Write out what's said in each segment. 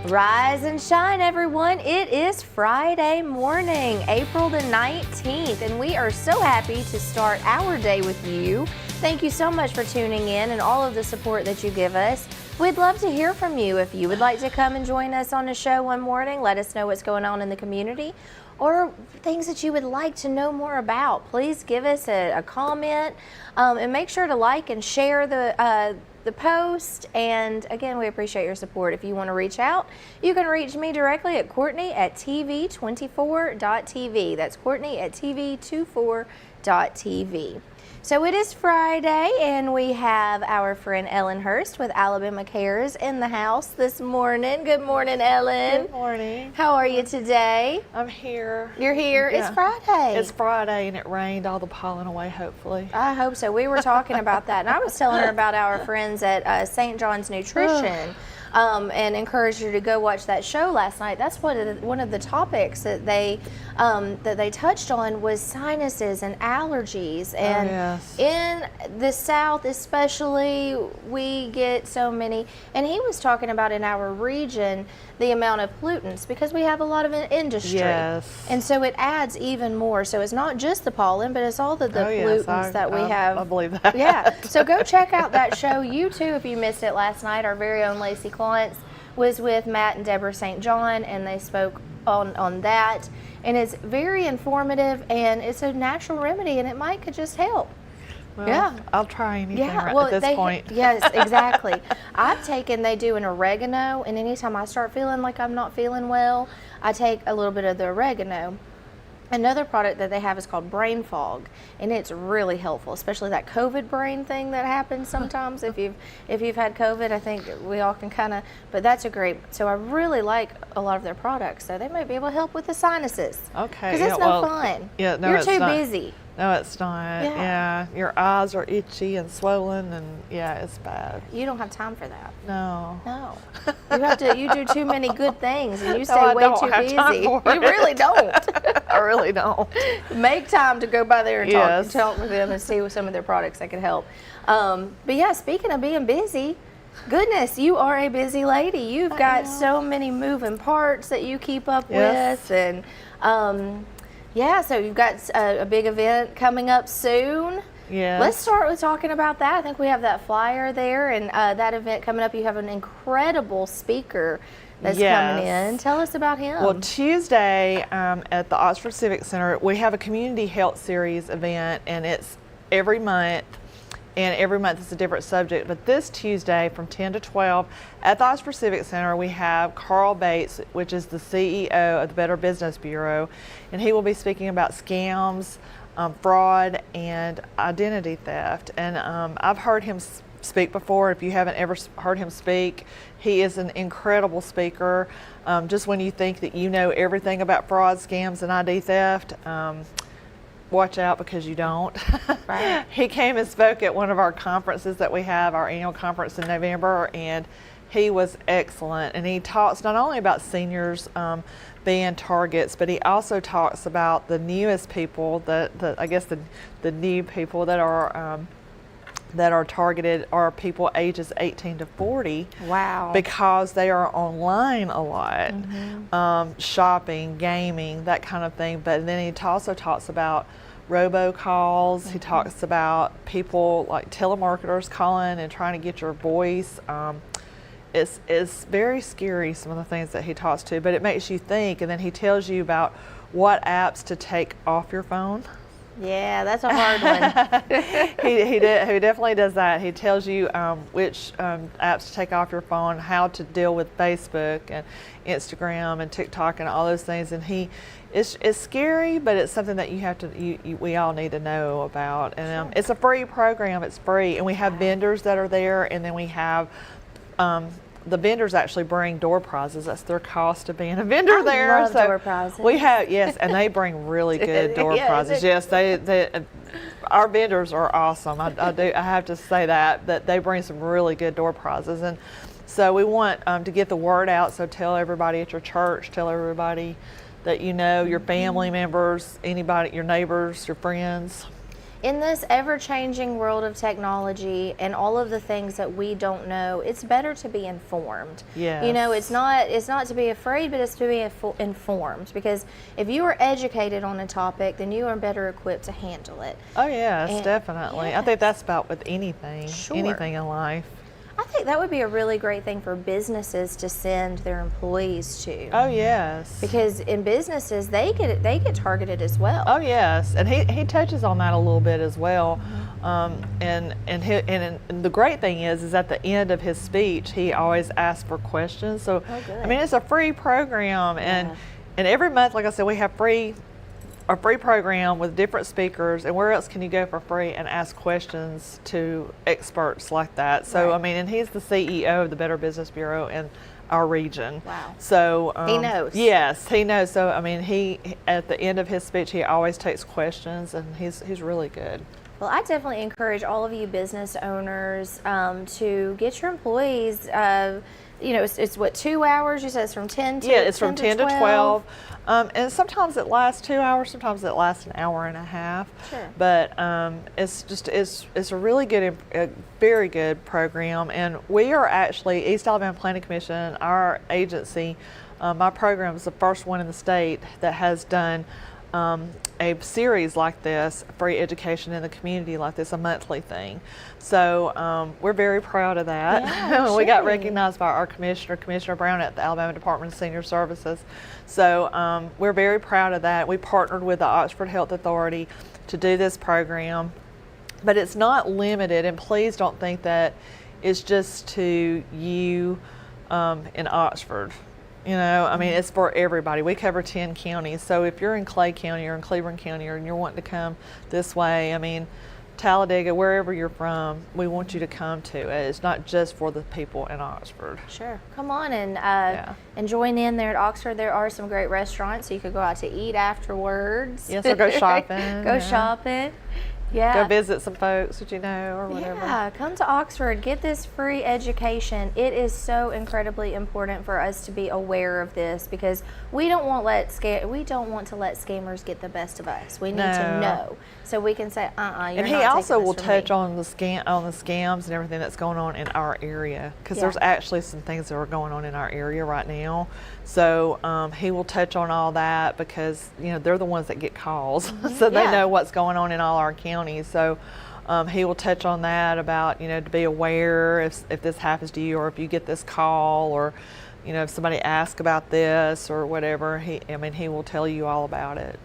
Rise and shine, everyone. It is Friday morning, April the 19th, and we are so happy to start our day with you. Thank you so much for tuning in and all of the support that you give us. We'd love to hear from you. If you would like to come and join us on the show one morning, let us know what's going on in the community or things that you would like to know more about. Please give us a comment and make sure to like and share the post. And again, we appreciate your support. If you want to reach out, you can reach me directly at Courtney@tv24.tv. That's Courtney@tv24.tv. So it is Friday, and we have our friend Ellen Hurst with Alabama Cares in the house this morning. Good morning, Ellen. Good morning. How are you today? I'm here. You're here. Yeah. It's Friday. It's Friday, and it rained all the pollen away, hopefully. I hope so. We were talking about that, and I was telling her about our friends at St. John's Nutrition. And encouraged her to go watch that show last night. That's one of the topics that they touched on was sinuses and allergies. And yes. In the South especially, we get so many. And he was talking about in our region the amount of pollutants because we have a lot of industry. Yes. And so it adds even more. So it's not just the pollen, but it's all the pollutants that we have. I believe that. Yeah. So go check out that show. You too, if you missed it last night, our very own Lacey Clance was with Matt and Deborah St. John, and they spoke on that. And it's very informative, and it's a natural remedy, and it could just help. Well, yeah. I'll try anything at this point. Yes, exactly. They do an oregano, and anytime I start feeling like I'm not feeling well, I take a little bit of the oregano. Another product that they have is called brain fog, and it's really helpful, especially that COVID brain thing that happens sometimes. If you've had COVID, I think we all can but that's so I really like a lot of their products, so they might be able to help with the sinuses. Okay. Because it's no fun. Yeah, no, You're too busy. No, it's not. Yeah. Your eyes are itchy and swollen, and it's bad. You don't have time for that. No. You do too many good things, and you stay way too busy. You really don't. I really don't. Make time to go by there and talk with them and see what some of their products that could help. But yeah, speaking of being busy, goodness, you are a busy lady. You've got so many moving parts that you keep up with, and so you've got a big event coming up soon. Yeah. Let's start with talking about that. I think we have that flyer there, and that event coming up. You have an incredible speaker that's coming in. Tell us about him. Well, Tuesday at the Oxford Civic Center, we have a community health series event, and it's every month. And every month it's a different subject. But this Tuesday from 10 to 12 at the Oxford Civic Center, we have Carl Bates, which is the CEO of the Better Business Bureau. And he will be speaking about scams, fraud, and identity theft. And I've heard him speak before. If you haven't ever heard him speak, he is an incredible speaker. Just when you think that you know everything about fraud, scams, and ID theft, watch out because you don't. Right. He came and spoke at one of our conferences that we have, our annual conference in November, and he was excellent. And he talks not only about seniors being targets, but he also talks about the newest people, the new people that are targeted are people ages 18 to 40. Wow. Because they are online a lot, shopping, gaming, that kind of thing. But then he also talks about robocalls. He talks about people like telemarketers calling and trying to get your voice. It's very scary, some of the things that he talks to, but it makes you think, and then he tells you about what apps to take off your phone. Yeah, that's a hard one. He definitely does that. He tells you which apps to take off your phone, how to deal with Facebook and Instagram and TikTok and all those things. And it's scary, but it's something that we all need to know about. And it's a free program. It's free, and we have vendors that are there, and then we have. The vendors actually bring door prizes. That's their cost of being a vendor there. I love door prizes. We have, and they bring really good door prizes. Yes, our vendors are awesome. I have to say that they bring some really good door prizes, and so we want to get the word out. So tell everybody at your church, tell everybody that you know, your family members, anybody, your neighbors, your friends. In this ever-changing world of technology and all of the things that we don't know, it's better to be informed. Yes. You know, it's not to be afraid, but it's to be informed, because if you are educated on a topic, then you are better equipped to handle it. Oh yes, And- definitely. yes. I think that's about with anything, Sure. anything in life. I think that would be a really great thing for businesses to send their employees to. Oh yes. Because in businesses, they get targeted as well. Oh yes, and he touches on that a little bit as well. And the great thing is at the end of his speech, he always asks for questions. So good. I mean, it's a free program, Yeah. and every month, like I said, we have a free program with different speakers. And where else can you go for free and ask questions to experts like that? So Right. I mean, and he's the CEO of the Better Business Bureau in our region. Wow. So He knows. Yes, he knows. So I mean, he at the end of his speech, he always takes questions, and he's really good. Well, I definitely encourage all of you business owners to get your employees. You know, it's what, 2 hours? You said it's from 10 to 10 to 12. 12. And sometimes it lasts 2 hours, sometimes it lasts an hour and a half. Sure. But it's a really good, a very good program. And we are actually, East Alabama Planning Commission, our agency, my program is the first one in the state that has done a series like this, free education in the community like this, a monthly thing. So we're very proud of that. Yeah, We got sure. recognized by our Commissioner Brown at the Alabama Department of Senior Services. So we're very proud of that. We partnered with the Oxford Health Authority to do this program, but it's not limited, and please don't think that it's just to you in Oxford. You know, I mean, it's for everybody. We cover 10 counties. So if you're in Clay County or in Cleveland County and you're wanting to come this way, I mean, Talladega, wherever you're from, we want you to come to it. It's not just for the people in Oxford. Sure. Come on and join in there at Oxford. There are some great restaurants, so you could go out to eat afterwards. Yes, or go shopping. Go yeah. shopping. Yeah. Go visit some folks that you know or whatever. Yeah, come to Oxford, get this free education. It is so incredibly important for us to be aware of this, because we don't want to let scammers get the best of us. We need to No. know, so we can say, you're And not he taking also this will from touch me. on the scams and everything that's going on in our area, because Yeah. there's actually some things that are going on in our area right now. So he will touch on all that, because you know they're the ones that get calls, so they Yeah. know what's going on in all our counties. So he will touch on that about, you know, to be aware if this happens to you, or if you get this call, or you know, if somebody asks about this or whatever. He will tell you all about it.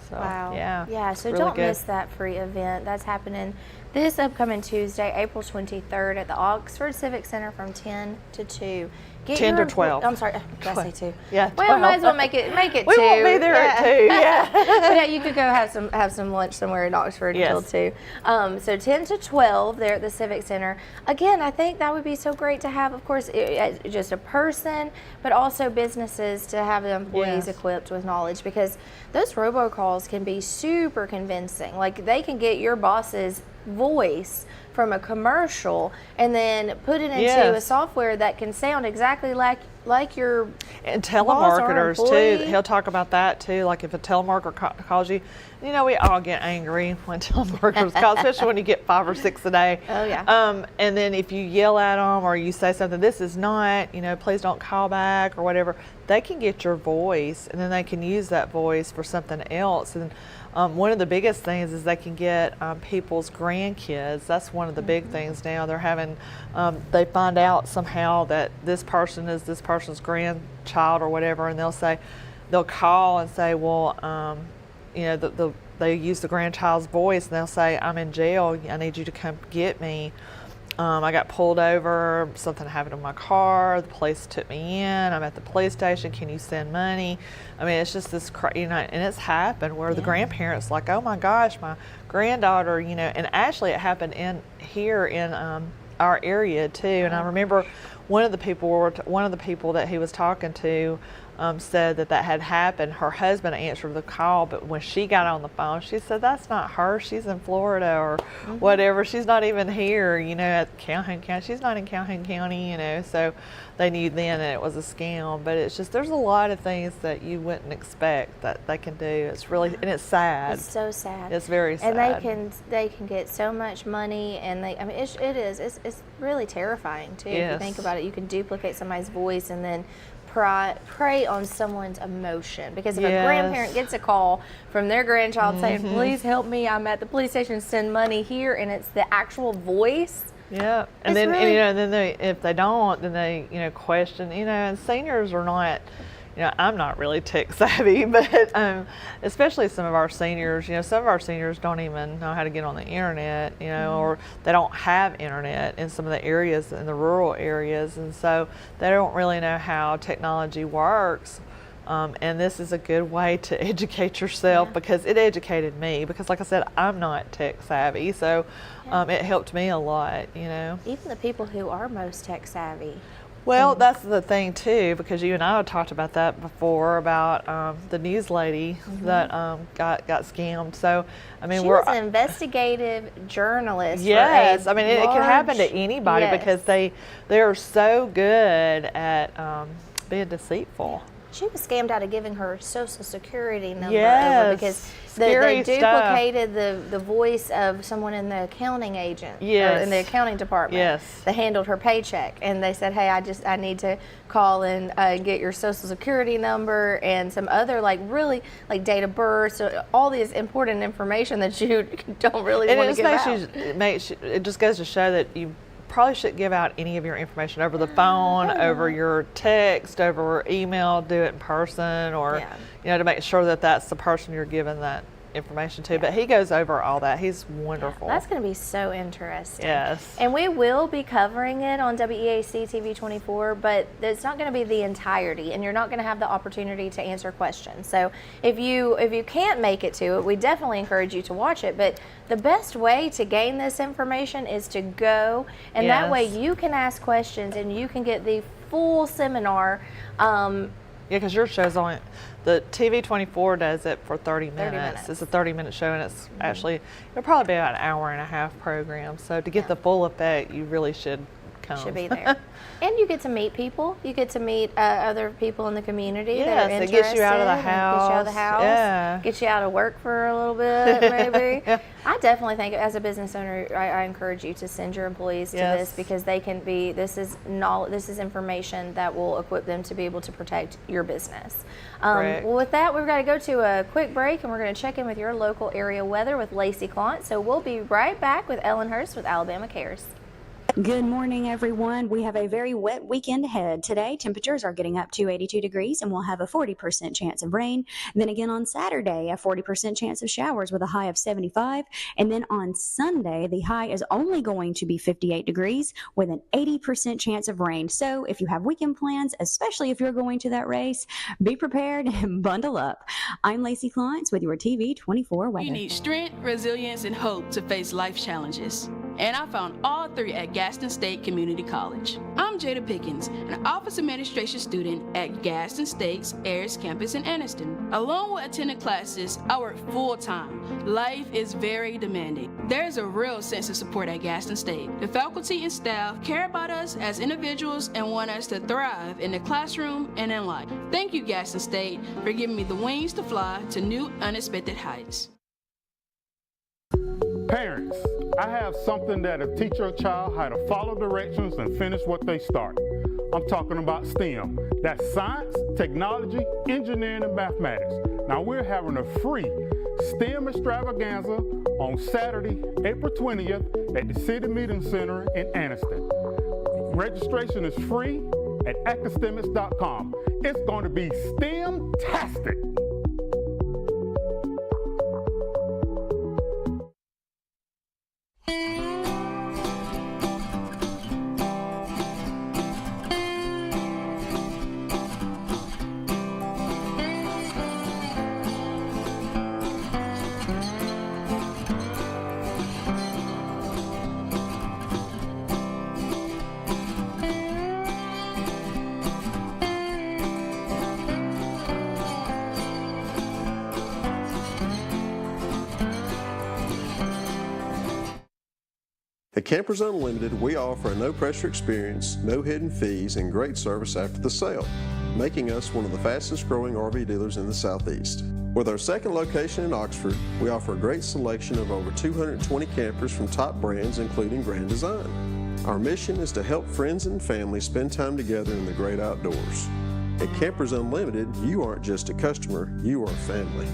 So, Wow. yeah. So really don't good. miss that free event. That's happening this upcoming Tuesday, April 23rd at the Oxford Civic Center from 10 to 2. Get 10 your to 12. I'm sorry, did I say 2? Yeah, Well, 12. might as well make it 2. We won't be there at 2, yeah. But yeah, you could go have some lunch somewhere in Oxford until Yes. 2. So 10 to 12 there at the Civic Center. Again, I think that would be so great to have, of course, just a person, but also businesses to have the employees Yes. equipped with knowledge, because those robocalls can be super convincing. Like, they can get your boss's voice from a commercial and then put it into Yes. a software that can sound exactly like your And boss or telemarketers employee. too. He'll talk about that too. Like if a telemarketer calls you, you know, we all get angry when telemarketers call, especially when you get 5 or 6 a day. Oh, yeah. And then if you yell at them or you say something, this is not, you know, please don't call back or whatever, they can get your voice, and then they can use that voice for something else. And one of the biggest things is they can get people's grandkids. That's one of the big things now. They're having, they find out somehow that this person is this person's grandchild or whatever, and they'll call and say, well, you know, they use the grandchild's voice, and they'll say, I'm in jail, I need you to come get me. I got pulled over, something happened to my car, the police took me in, I'm at the police station, can you send money? I mean, it's just this, you know, and it's happened where the grandparents like, oh my gosh, my granddaughter, you know, and actually it happened here in our area too. And I remember one of the people that he was talking to, said that had happened. Her husband answered the call, but when she got on the phone, she said, that's not her. She's in Florida or whatever. She's not even here, at Calhoun County. She's not in Calhoun County, So they knew then that it was a scam. But it's just, there's a lot of things that you wouldn't expect that they can do. It's really, and it's sad. It's so sad. It's very sad. And they can get so much money, and it's really terrifying too. If you think about it, you can duplicate somebody's voice and then prey on someone's emotion, because if a grandparent gets a call from their grandchild saying, please help me, I'm at the police station, send money here, and it's the actual voice. Yeah, and then then if they don't, then they question, and seniors are not, I'm not really tech savvy, but especially some of our seniors, some of our seniors don't even know how to get on the internet, or they don't have internet in some of the areas, in the rural areas, and so they don't really know how technology works. And this is a good way to educate yourself, because it educated me, because like I said, I'm not tech savvy, so it helped me a lot, Even the people who are most tech savvy. Well, that's the thing too, because you and I have talked about that before, about the news lady that got scammed. So, I mean, she was an investigative journalist. Yes, it can happen to anybody, because they are so good at being deceitful. She was scammed out of giving her social security number over, because they duplicated the voice of someone in the accounting agent, or in the accounting department that handled her paycheck, and they said, hey, I need to call and get your social security number and some other really date of birth, so all this important information that you don't really want to give out. It just goes to show that you probably shouldn't give out any of your information over the phone, over your text, over email. Do it in person, or to make sure that that's the person you're giving that information to. But he goes over all that. He's wonderful. That's going to be so interesting. Yes. And we will be covering it on WEAC TV 24, but it's not going to be the entirety, and you're not going to have the opportunity to answer questions. So if you can't make it to it, we definitely encourage you to watch it. But the best way to gain this information is to go, and that way you can ask questions and you can get the full seminar. Because your show's only, the TV 24 does it for 30 minutes. It's a 30-minute show, and it's actually, it'll probably be about an hour and a half program. So to get the full effect, you really should come. Should be there. And you get to meet people. You get to meet other people in the community that are interested. It gets you out of the house. Gets you out of the house. Yeah. Gets you out of work for a little bit, maybe. I definitely think, as a business owner, I encourage you to send your employees to this, because they can be. This is information that will equip them to be able to protect your business. Well, with that, we've got to go to a quick break, and we're going to check in with your local area weather with Lacey Clont. So we'll be right back with Ellen Hurst with Alabama Cares. Good morning, everyone. We have a very wet weekend ahead. Today, temperatures are getting up to 82 degrees, and we'll have a 40% chance of rain. Then again on Saturday, a 40% chance of showers with a high of 75. And then on Sunday, the high is only going to be 58 degrees with an 80% chance of rain. So if you have weekend plans, especially if you're going to that race, be prepared and bundle up. I'm Lacey Clont with your TV 24 weather. You need strength, resilience, and hope to face life challenges. And I found all three at Gaston State Community College. I'm Jada Pickens, an office administration student at Gaston State's Ayers campus in Anniston. Along with attending classes, I work full-time. Life is very demanding. There's a real sense of support at Gaston State. The faculty and staff care about us as individuals and want us to thrive in the classroom and in life. Thank you, Gaston State, for giving me the wings to fly to new, unexpected heights. Parents, I have something that'll teach your child how to follow directions and finish what they start. I'm talking about STEM. That's science, technology, engineering, and mathematics. Now we're having a free STEM extravaganza on Saturday, April 20th at the City Meeting Center in Anniston. Registration is free at academics.com. It's going to be STEM-tastic. At Campers Unlimited, we offer a no-pressure experience, no hidden fees, and great service after the sale, making us one of the fastest-growing RV dealers in the Southeast. With our second location in Oxford, we offer a great selection of over 220 campers from top brands, including Grand Design. Our mission is to help friends and family spend time together in the great outdoors. At Campers Unlimited, you aren't just a customer, you are family.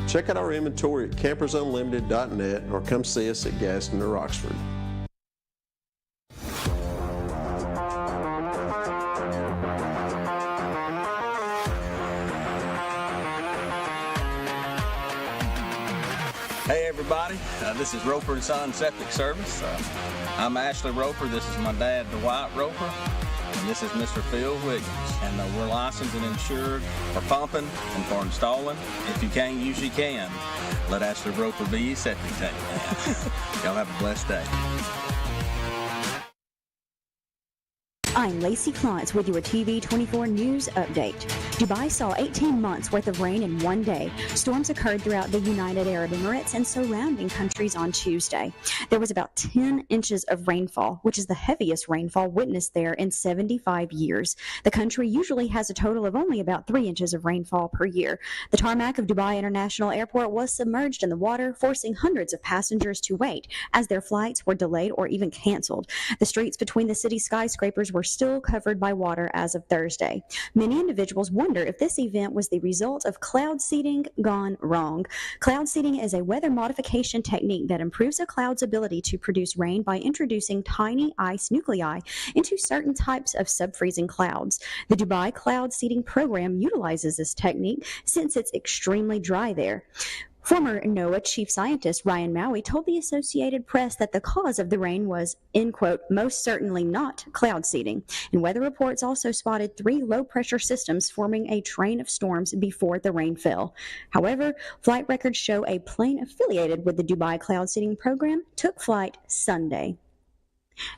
Check out our inventory at campersunlimited.net or come see us at Gaston or Oxford. Hey everybody, this is Roper & Son Septic Service. I'm Ashley Roper, this is my dad Dwight Roper, and this is Mr. Phil Wiggins. And we're licensed and insured for pumping and for installing. If you can't use, you can. Let Ashley Roper be your septic tank man. Y'all have a blessed day. I'm Lacey Klontz with your TV 24 News Update. Dubai saw 18 months worth of rain in one day. Storms occurred throughout the United Arab Emirates and surrounding countries on Tuesday. There was about 10 inches of rainfall, which is the heaviest rainfall witnessed there in 75 years. The country usually has a total of only about 3 inches of rainfall per year. The tarmac of Dubai International Airport was submerged in the water, forcing hundreds of passengers to wait as their flights were delayed or even canceled. The streets between the city's skyscrapers were still covered by water as of Thursday. Many individuals wonder if this event was the result of cloud seeding gone wrong. Cloud seeding is a weather modification technique that improves a cloud's ability to produce rain by introducing tiny ice nuclei into certain types of subfreezing clouds. The Dubai cloud seeding program utilizes this technique since it's extremely dry there. Former NOAA chief scientist Ryan Maui told the Associated Press that the cause of the rain was, end quote, most certainly not cloud seeding. And weather reports also spotted 3 low-pressure systems forming a train of storms before the rain fell. However, flight records show a plane affiliated with the Dubai cloud seeding program took flight Sunday.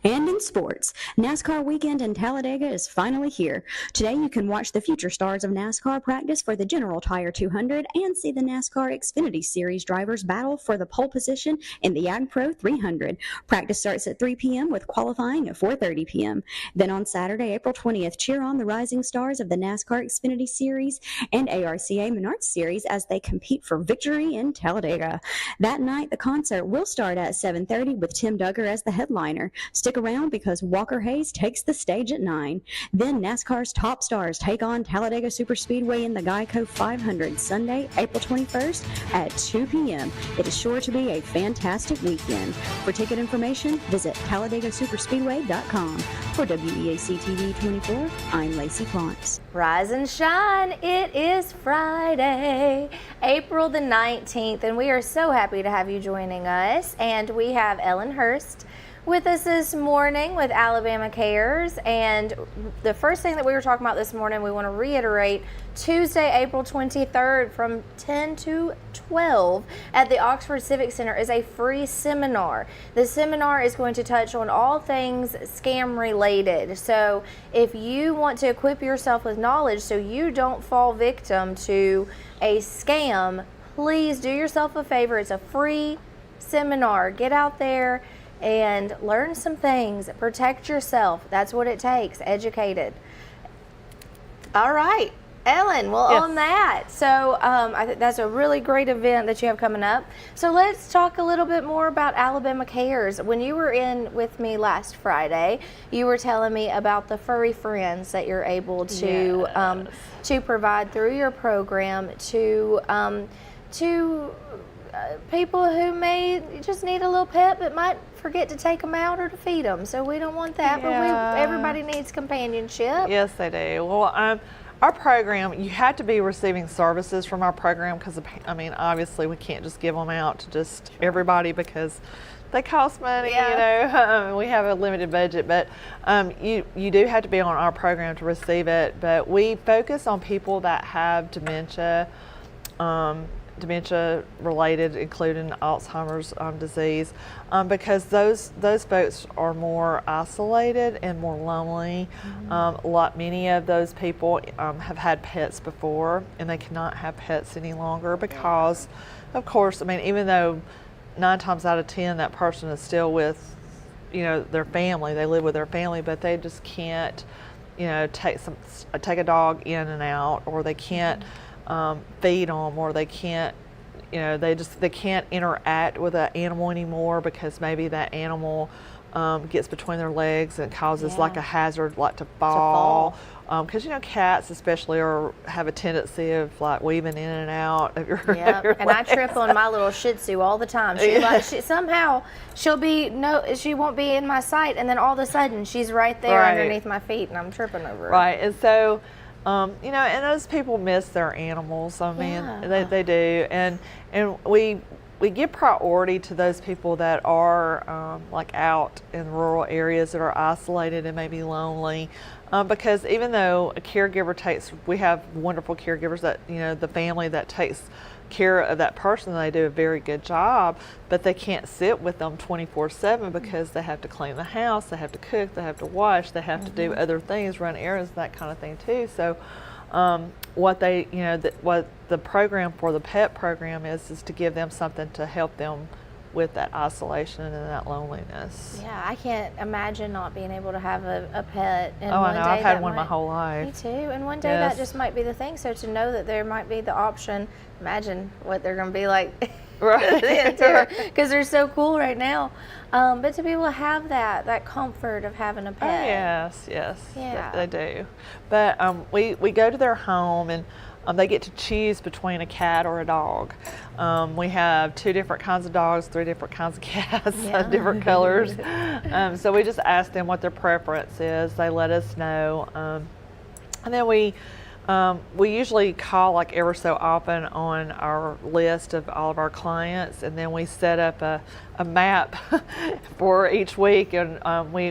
And in sports, NASCAR weekend in Talladega is finally here. Today you can watch the future stars of NASCAR practice for the General Tire 200 and see the NASCAR Xfinity Series drivers battle for the pole position in the Ag Pro 300. Practice starts at 3 p.m. with qualifying at 4:30 p.m. Then on Saturday, April 20th, cheer on the rising stars of the NASCAR Xfinity Series and ARCA Menards Series as they compete for victory in Talladega. That night, the concert will start at 7:30 with Tim Duggar as the headliner. Stick around because Walker Hayes takes the stage at 9. Then NASCAR's top stars take on Talladega Superspeedway in the Geico 500 Sunday, April 21st at 2 p.m. It is sure to be a fantastic weekend. For ticket information, visit TalladagaSuperspeedway.com. For WEAC TV 24, I'm Lacey Klontz. Rise and shine, it is Friday, April the 19th, and we are so happy to have you joining us. And we have Ellen Hurst with us this morning with Alabama Cares. And the first thing that we were talking about this morning, we want to reiterate, Tuesday, April 23rd from 10 to 12 at the Oxford Civic Center is a free seminar. The seminar is going to touch on all things scam related. So if you want to equip yourself with knowledge so you don't fall victim to a scam, please do yourself a favor. It's a free seminar. Get out there and learn some things. Protect yourself. That's what it takes. Educated. All right, Ellen. Well, Yes. on that, so I think that's a really great event that you have coming up. So let's talk a little bit more about Alabama Cares. When you were in with me last Friday, you were telling me about the furry friends that you're able to provide through your program to people who may just need a little pet but might forget to take them out or to feed them. So we don't want that, but everybody needs companionship. Yes, they do. Well, our program, you have to be receiving services from our program because, I mean, obviously we can't just give them out to just everybody because they cost money, you know. We have a limited budget, but you do have to be on our program to receive it. But we focus on people that have dementia, dementia related, including Alzheimer's disease, because those folks are more isolated and more lonely. Many of those people have had pets before and they cannot have pets any longer because, of course, I mean, even though 9 times out of 10 that person is still with their family. They live with their family, but they just can't, take a dog in and out, or they can't feed them, or they can't, they can't interact with an animal anymore because maybe that animal gets between their legs and causes like a hazard, like to fall. Because cats especially have a tendency of like weaving in and out of your, of your and legs. I trip on my little Shih Tzu all the time. Somehow she won't be in my sight, and then all of a sudden she's right there underneath my feet, and I'm tripping over her. Right, and so and those people miss their animals. I mean, they do, and we give priority to those people that are like out in rural areas that are isolated and maybe lonely, because even though a caregiver we have wonderful caregivers that the family that takes care of that person, they do a very good job, but they can't sit with them 24/7 because they have to clean the house, they have to cook, they have to wash, they have to do other things, run errands, that kind of thing too. So what the program for the pet program is to give them something to help them with that isolation and that loneliness. Yeah, I can't imagine not being able to have a pet. And I know. I've had one my whole life. Me too. And one day that just might be the thing. So to know that there might be the option, imagine what they're going to be like. Right. Because they're so cool right now. But to be able to have that comfort of having a pet. Oh, yes. Yeah. They do. But we go to their home, and they get to choose between a cat or a dog. We have 2 different kinds of dogs, 3 different kinds of cats, different colors. So we just ask them what their preference is. They let us know. And then we usually call like ever so often on our list of all of our clients, and then we set up a map for each week. And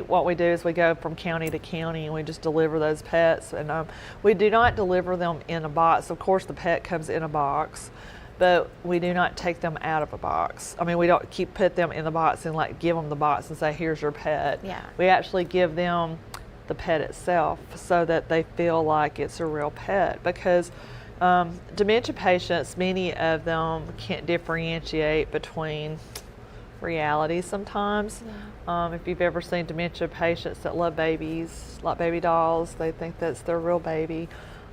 what we do is we go from county to county, and we just deliver those pets. And we do not deliver them in a box. Of course, the pet comes in a box, but we do not take them out of a box. I mean, we don't put them in the box and like give them the box and say, here's your pet. Yeah. We actually give them the pet itself so that they feel like it's a real pet, because dementia patients, many of them can't differentiate between reality sometimes. If you've ever seen dementia patients that love babies, like baby dolls, they think that's their real baby.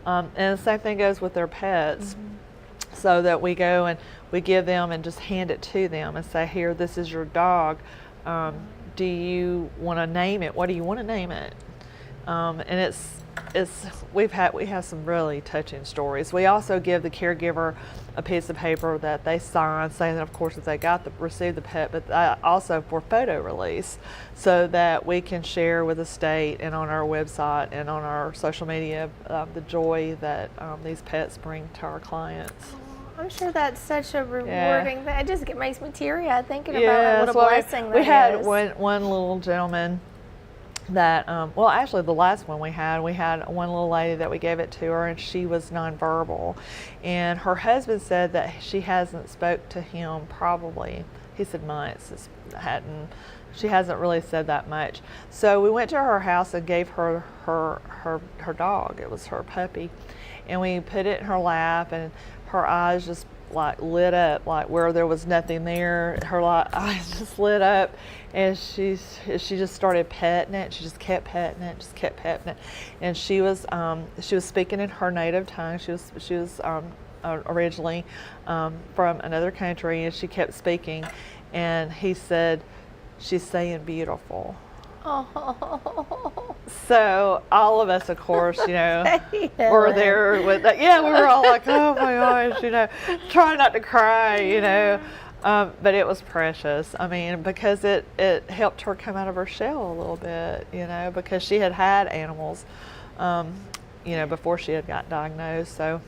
And the same thing goes with their pets. So that we go and we give them and just hand it to them and say, here, this is your dog. Do you want to name it? What do you want to name it? And we have some really touching stories. We also give the caregiver a piece of paper that they sign, saying that of course if they received the pet, but also for photo release, so that we can share with the state and on our website and on our social media the joy that these pets bring to our clients. I'm sure that's such a rewarding thing. It just makes me teary-eyed thinking about Yes, what a blessing that is. we had one little gentleman that, actually the last one we had one little lady that we gave it to her, and she was nonverbal. And her husband said that she hasn't spoke to him probably, he said months, she hasn't really said that much. So we went to her house and gave her her dog. It was her puppy. And we put it in her lap, and her eyes just like lit up, like where there was nothing there. Her eyes just lit up, and she just started petting it. She just kept petting it, and she was speaking in her native tongue. She was originally from another country, and she kept speaking. And he said, "She's saying beautiful." Oh. So all of us, of course, were there with that. Yeah, we were all like, oh my gosh, trying not to cry, but it was precious. I mean, because it helped her come out of her shell a little bit, because she had animals, before she had got diagnosed. So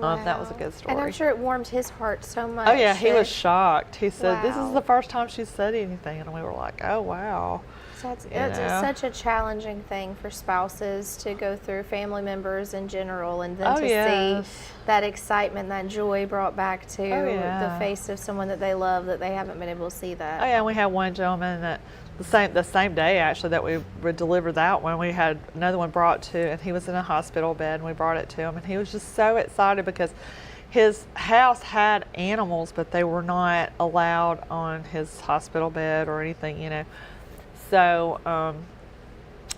that was a good story. And I'm sure it warmed his heart so much. Oh yeah, he was shocked. He said, this is the first time she's said anything, and we were like, oh wow. It's such a challenging thing for spouses to go through, family members in general, and then see that excitement, that joy brought back to the face of someone that they love, that they haven't been able to see that. Oh yeah, we had one gentleman that the same day actually that we delivered that one, we had another one brought to, and he was in a hospital bed, and we brought it to him, and he was just so excited because his house had animals, but they were not allowed on his hospital bed or anything, So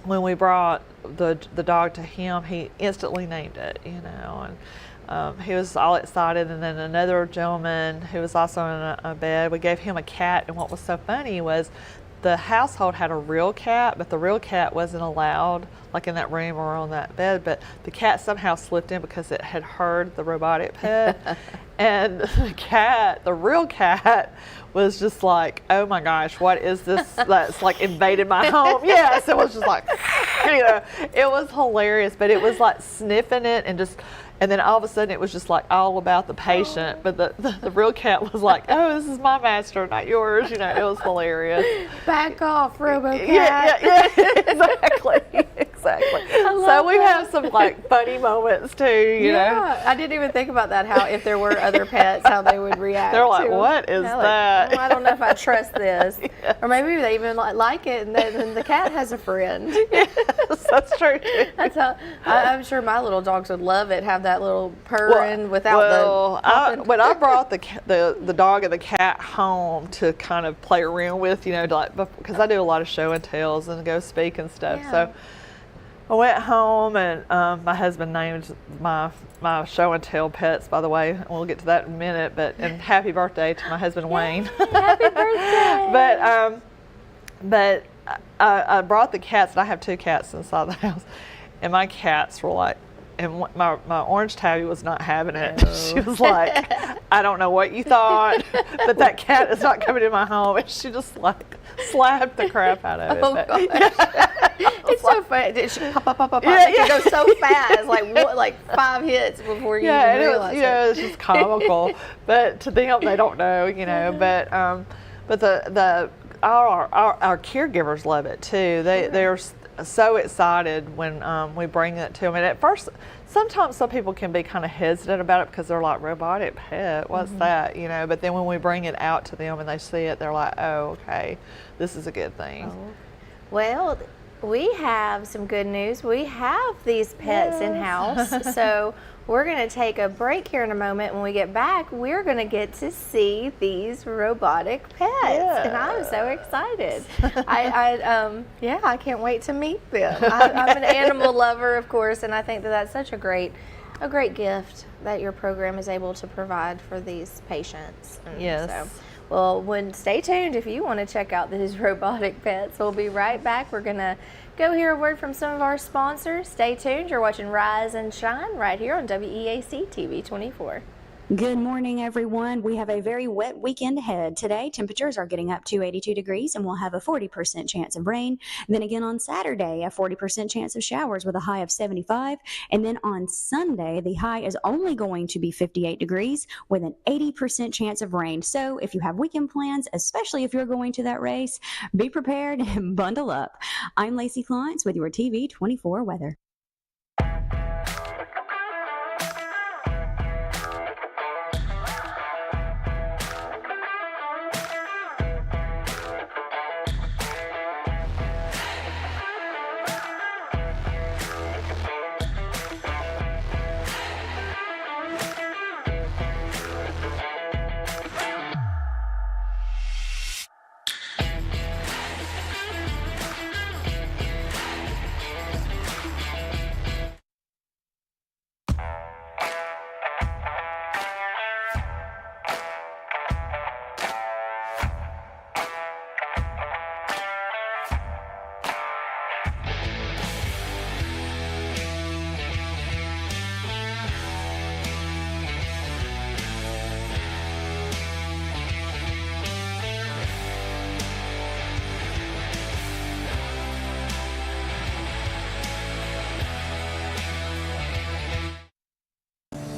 when we brought the dog to him, he instantly named it, you know, and he was all excited. And then another gentleman who was also in a bed, we gave him a cat. And what was so funny was the household had a real cat, but the real cat wasn't allowed, like in that room or on that bed. But the cat somehow slipped in because it had heard the robotic pet. And the real cat, was just like, oh my gosh, what is this that's like invaded my home? Yes, it was just like, you know, it was hilarious, but it was like sniffing it and then all of a sudden it was just like all about the patient. But the real cat was like, oh, this is my master, not yours. You know, it was hilarious. Back off, RoboCat. Yeah, exactly. So we have some like funny moments too, you know. I didn't even think about that, how if there were other pets, how they would react. They're like, to what is that? Well, I don't know if I trust this. Yes. Or maybe they even like it, and then the cat has a friend. Yes, that's true too. That's how I'm sure my little dogs would love it. Have that little purring without the. When I brought the dog and the cat home to kind of play around with, you know, like because I do a lot of show and tells and go speak and stuff. Yeah. So I went home and my husband named my show and tell pets, by the way, and we'll get to that in a minute. And happy birthday to my husband Wayne. Happy birthday. But I brought the cats, and I have 2 cats inside the house, and my cats were like, and my orange tabby was not having it. No. She was like, I don't know what you thought, but that cat is not coming in my home. And she just like slapped the crap out of it. Oh, gosh. It's so fast. It should pop. It goes so fast, like 5 hits before you even realize it. Yeah, it's just comical. But to them, they don't know, you know. But our caregivers love it too. They're so excited when we bring it to them. And at first, sometimes some people can be kind of hesitant about it because they're like, robotic pet, what's that, you know? But then when we bring it out to them and they see it, they're like, oh, okay, this is a good thing. Oh. Well, we have some good news. We have these pets in-house. So we're going to take a break here in a moment. When we get back, we're going to get to see these robotic pets. Yes. And I'm so excited. I can't wait to meet them. I'm an animal lover, of course, and I think that that's such a great gift that your program is able to provide for these patients. And yes. Stay tuned if you want to check out these robotic pets. We'll be right back. We're going to go hear a word from some of our sponsors. Stay tuned. You're watching Rise and Shine right here on WEAC TV 24. Good morning, everyone. We have a very wet weekend ahead. Today, temperatures are getting up to 82 degrees, and we'll have a 40% chance of rain. Then again on Saturday, a 40% chance of showers with a high of 75. And then on Sunday, the high is only going to be 58 degrees with an 80% chance of rain. So if you have weekend plans, especially if you're going to that race, be prepared and bundle up. I'm Lacey Clients with your TV 24 weather.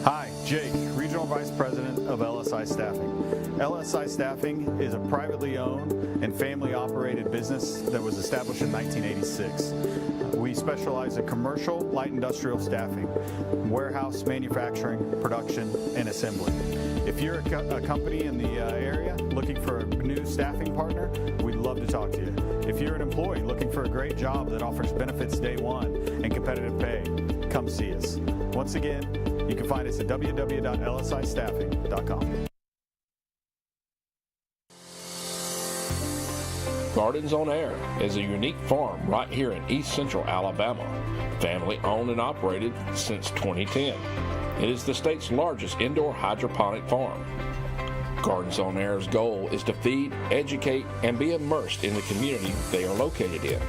Hi, Jake, Regional Vice President of LSI Staffing. LSI Staffing is a privately owned and family-operated business that was established in 1986. We specialize in commercial, light industrial staffing, warehouse, manufacturing, production, and assembly. If you're a company in the area looking for a new staffing partner, we'd love to talk to you. If you're an employee looking for a great job that offers benefits day one and competitive pay, come see us. Once again, you can find us at www.lsistaffing.com. Gardens on Air is a unique farm right here in East Central Alabama, family owned and operated since 2010. It is the state's largest indoor hydroponic farm. Gardens on Air's goal is to feed, educate, and be immersed in the community they are located in.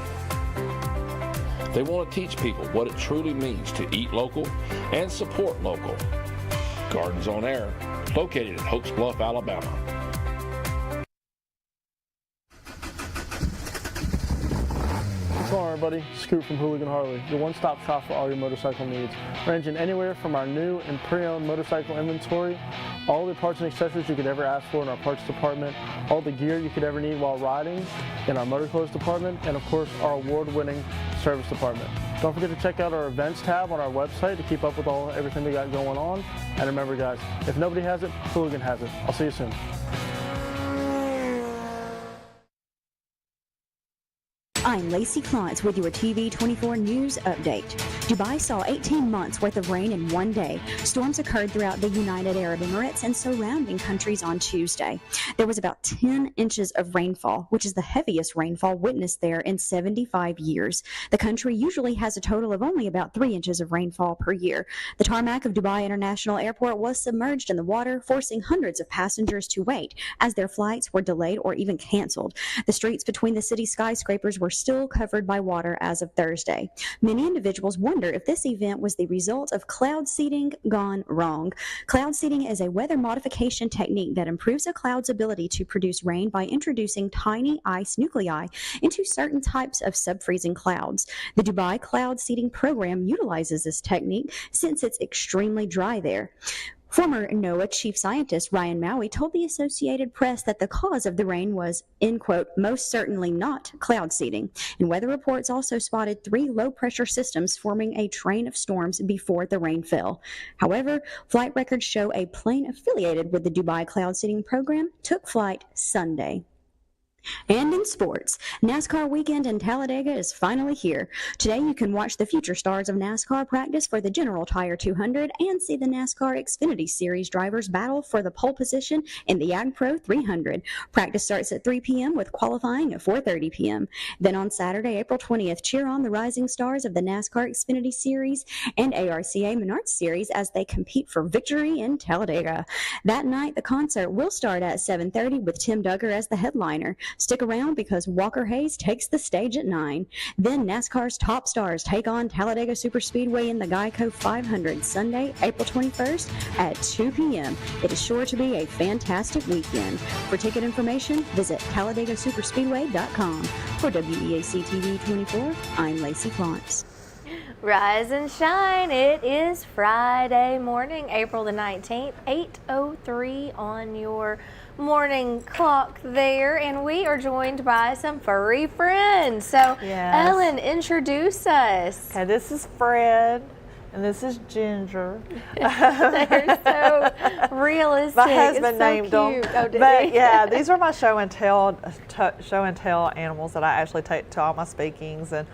They want to teach people what it truly means to eat local and support local. Gardens on Air, located in Hopes Bluff, Alabama. What's going on, everybody? Scoot from Hooligan Harley, your one-stop shop for all your motorcycle needs, ranging anywhere from our new and pre-owned motorcycle inventory, all the parts and accessories you could ever ask for in our parts department, all the gear you could ever need while riding in our motor clothes department, and of course our award-winning service department. Don't forget to check out our events tab on our website to keep up with everything we got going on. And remember, guys, if nobody has it, Hooligan has it. I'll see you soon. I'm Lacey Klontz with your TV 24 News Update. Dubai saw 18 months worth of rain in one day. Storms occurred throughout the United Arab Emirates and surrounding countries on Tuesday. There was about 10 inches of rainfall, which is the heaviest rainfall witnessed there in 75 years. The country usually has a total of only about 3 inches of rainfall per year. The tarmac of Dubai International Airport was submerged in the water, forcing hundreds of passengers to wait as their flights were delayed or even canceled. The streets between the city's skyscrapers were still covered by water as of Thursday. Many individuals wonder if this event was the result of cloud seeding gone wrong. Cloud seeding is a weather modification technique that improves a cloud's ability to produce rain by introducing tiny ice nuclei into certain types of subfreezing clouds. The Dubai cloud seeding program utilizes this technique since it's extremely dry there. Former NOAA chief scientist Ryan Maui told the Associated Press that the cause of the rain was, end quote, most certainly not cloud seeding. And weather reports also spotted 3 low-pressure systems forming a train of storms before the rain fell. However, flight records show a plane affiliated with the Dubai cloud seeding program took flight Sunday. And in sports, NASCAR weekend in Talladega is finally here. Today you can watch the future stars of NASCAR practice for the General Tire 200 and see the NASCAR Xfinity Series drivers battle for the pole position in the Ag Pro 300. Practice starts at 3 p.m. with qualifying at 4:30 p.m. Then on Saturday, April 20th, cheer on the rising stars of the NASCAR Xfinity Series and ARCA Menards Series as they compete for victory in Talladega. That night, the concert will start at 7:30 with Tim Duggar as the headliner. Stick around because Walker Hayes takes the stage at 9. Then NASCAR's top stars take on Talladega Superspeedway in the Geico 500 Sunday, April 21st at 2 p.m. It is sure to be a fantastic weekend. For ticket information, visit TalladagaSuperspeedway.com. For WEAC TV 24, I'm Lacey Klontz. Rise and shine. It is Friday morning, April the 19th, 8:03 on your morning clock there, and we are joined by some furry friends. So, Yes. Ellen, introduce us. Okay, this is Fred, and this is Ginger. They're so realistic. My husband It's so named them. cute. Oh, did But he? yeah, these are my show and tell animals that I actually take to all my speakings and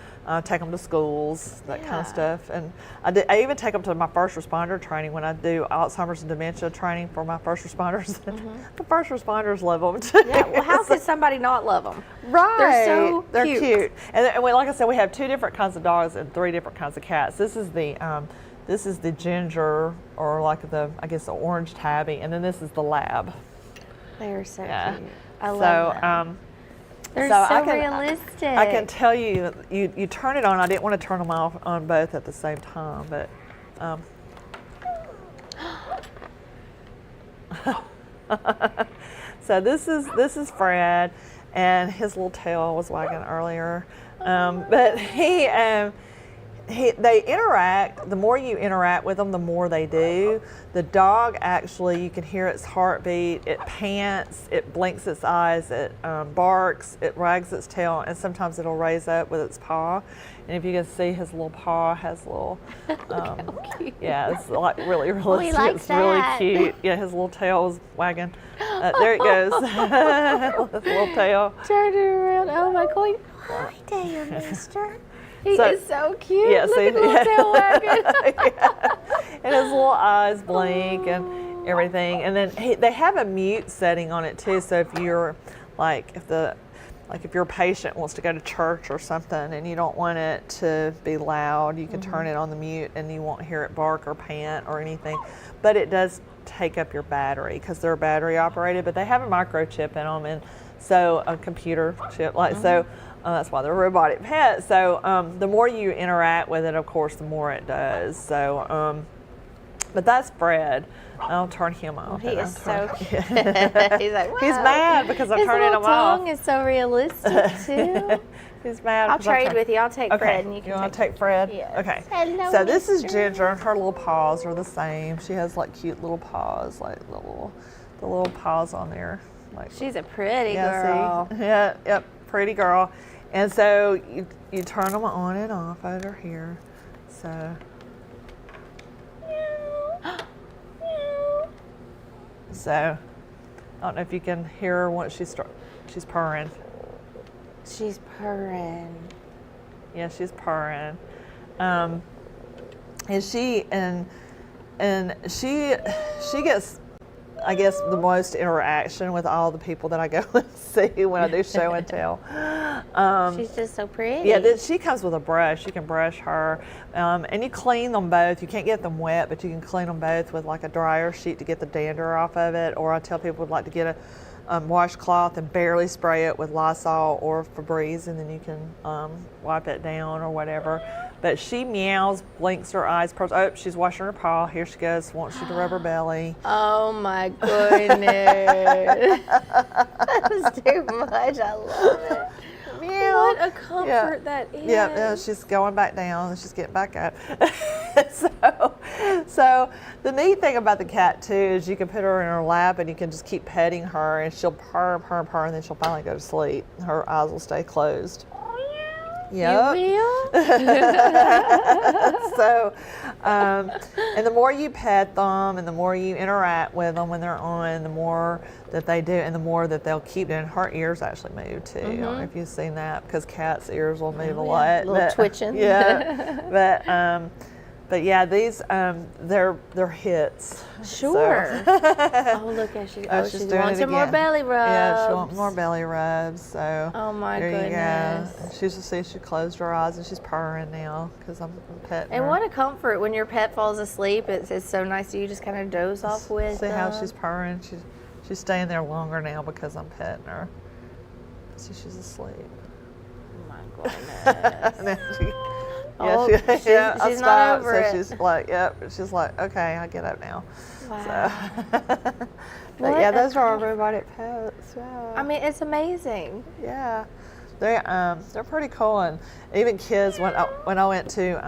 take them to schools, that kind of stuff. And I even take them to my first responder training when I do Alzheimer's and dementia training for my first responders. The first responders love them too. Yeah, well, how could somebody not love them? Right. They're so cute. And like I said, we have 2 different kinds of dogs and 3 different kinds of cats. This is the ginger, or like the orange tabby, and then this is the lab. They're so Yeah. cute. I love them. They're so realistic. I can tell you, you turn it on. I didn't want to turn them off on both at the same time, but. So this is Fred, and his little tail was wagging earlier, but they interact. The more you interact with them, the more they do. The dog actually, you can hear its heartbeat. It pants, it blinks its eyes, it barks, it wags its tail, and sometimes it'll raise up with its paw. And if you can see, his little paw has little, yeah, it's like really realistic. likes It's that. really cute. Yeah, his little tail is wagging. There it goes. His little tail. Turn it around. Oh my God. Hi there, mister. He is so cute. Yeah, Look see, at the little tail wagging. Yeah. And his little eyes blink and everything. And then they have a mute setting on it too. So if you're like, like if your patient wants to go to church or something and you don't want it to be loud, you can turn it on the mute and you won't hear it bark or pant or anything. But it does take up your battery because they're battery operated, but they have a microchip in them, and so a computer chip, like so. That's why they're a robotic pet. So the more you interact with it, of course, the more it does. So, but that's Fred. I'll turn him off. He is so cute. He's like, wow. He's mad because I'm His turning him little off. tongue is so realistic too. He's mad. I'll trade with you. I'll take Fred, and you can want to take Fred? Yes. Okay. Hello, So this is Mr. Ginger, and her little paws are the same. She has like cute little paws, like the little paws on there. Like She's a pretty yeah, girl. See? Yeah, yep, pretty girl. And so you turn them on and off over here. So. So, I don't know if you can hear her once she's purring. She's purring. Yeah, she's purring. And she gets, I guess, the most interaction with all the people that I go and see when I do show and tell. She's just so pretty. Yeah, she comes with a brush. You can brush her, and you clean them both. You can't get them wet, but you can clean them both with like a dryer sheet to get the dander off of it. Or I tell people would like to get a washcloth and barely spray it with Lysol or Febreze, and then you can wipe it down or whatever. But she meows, blinks her eyes, purrs. Oh, she's washing her paw. Here she goes. Wants you to rub her belly. Oh my goodness. That was too much. I love it. Meow. What a comfort that is. Yeah, she's going back down and she's getting back up. So the neat thing about the cat too is you can put her in her lap and you can just keep petting her and she'll purr, purr, purr, and then she'll finally go to sleep. Her eyes will stay closed. Yep. You will? So, and the more you pet them and the more you interact with them when they're on, the more that they do and the more that they'll keep doing. Her ears actually move too. I don't know if you've seen that because cats' ears will move a lot. A little twitching. Yeah. But yeah, these they're hits. Sure. So. Oh, look at she She's doing wants it some more again. belly rubs. Yeah, she wants more belly rubs. So Oh my there goodness. you go. She's just see she closed her eyes and she's purring now because I'm petting And her. what a comfort when your pet falls asleep. It's so nice you just kind of doze off with See how them. she's purring? She's staying there longer now because I'm petting her. See, she's asleep. Oh my goodness. And then Oh, I she's not stopped, over so it. she's like, yep. She's like, okay, I get up now. Wow. So, but yeah, those are our robotic pets. Yeah. I mean, it's amazing. Yeah, they're pretty cool, and even kids when I went to